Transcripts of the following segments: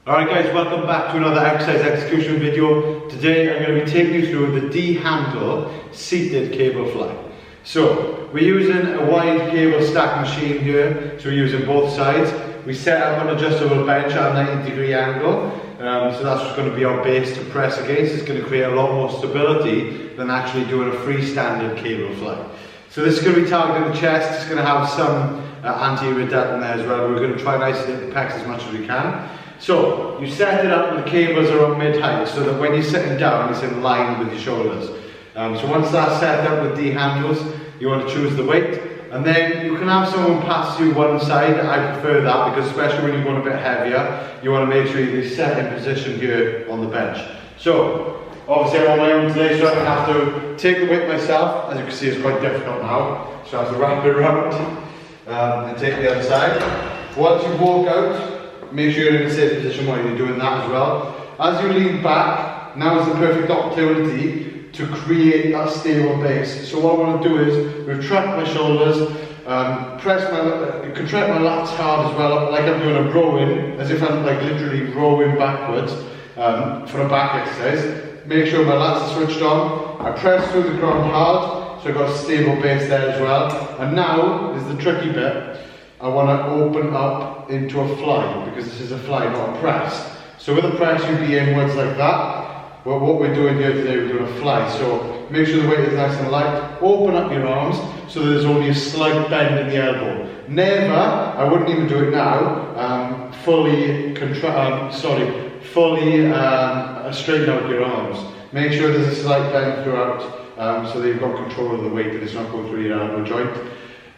Alright guys, welcome back to another exercise execution video. Today I'm going to be taking you through the D-handle seated cable fly. So we're using a wide cable stack machine here, so we're using both sides. We set up an adjustable bench at a 90-degree angle, so that's what's going to be our base to press against. It's going to create a lot more stability than actually doing a freestanding cable fly. So this is going to be targeting the chest. It's going to have some anterior depth in there as well. We're going to try and isolate the pecs as much as we can. So you set it up and the cables are on mid-height so that when you're sitting down it's in line with your shoulders. So once that's set up with D-handles, you want to choose the weight, and then you can have someone pass you one side. I prefer that because especially when you're going a bit heavier, you want to make sure you're set in position here on the bench. So obviously I'm on my own today, so I have to take the weight myself. As you can see, it's quite difficult now, so I have to wrap it around and take the other side. Once you walk out, make sure you're in a safe position while you're doing that as well. As you lean back, now is the perfect opportunity to create that stable base. So what I want to do is retract my shoulders, contract my lats hard as well, like I'm doing a rowing, as if I'm like literally rowing backwards for a back exercise. Make sure my lats are switched on. I press through the ground hard, so I've got a stable base there as well. And now is the tricky bit. I want to open up into a fly, because this is a fly, not a press. So with a press, you'd be inwards like that. Well, what we're doing here today, we're doing a fly. So make sure the weight is nice and light. Open up your arms so that there's only a slight bend in the elbow. Never, I wouldn't even do it now, fully straighten out your arms. Make sure there's a slight bend throughout, so that you've got control of the weight and it's not going through your elbow joint.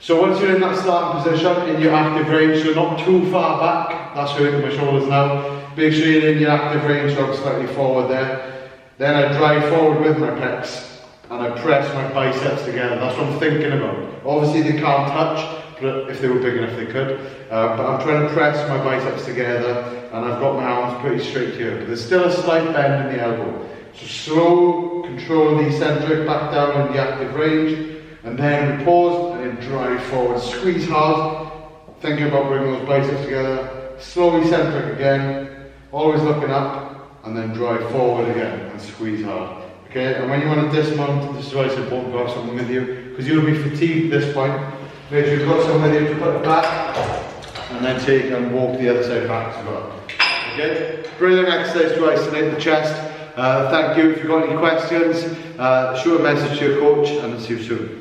So once you're in that starting position, in your active range, so not too far back, that's hurting my shoulders now. Make sure you're in your active range, so I'm slightly forward there. Then I drive forward with my pecs, and I press my biceps together. That's what I'm thinking about. Obviously they can't touch, but if they were big enough they could. But I'm trying to press my biceps together, and I've got my arms pretty straight here. But there's still a slight bend in the elbow. So slow, control the eccentric, back down in the active range. And then we pause and then drive forward, squeeze hard, thinking about bringing those biceps together, slowly centric again, always looking up, and then drive forward again and squeeze hard. Okay, and when you want to dismount, this is why it's important to have someone with you, because you'll be fatigued at this point. Make sure you've got someone with you to put it back, and then take and walk the other side back as well. Okay, brilliant exercise to isolate the chest. Thank you. If you've got any questions, shoot a message to your coach, and see you soon.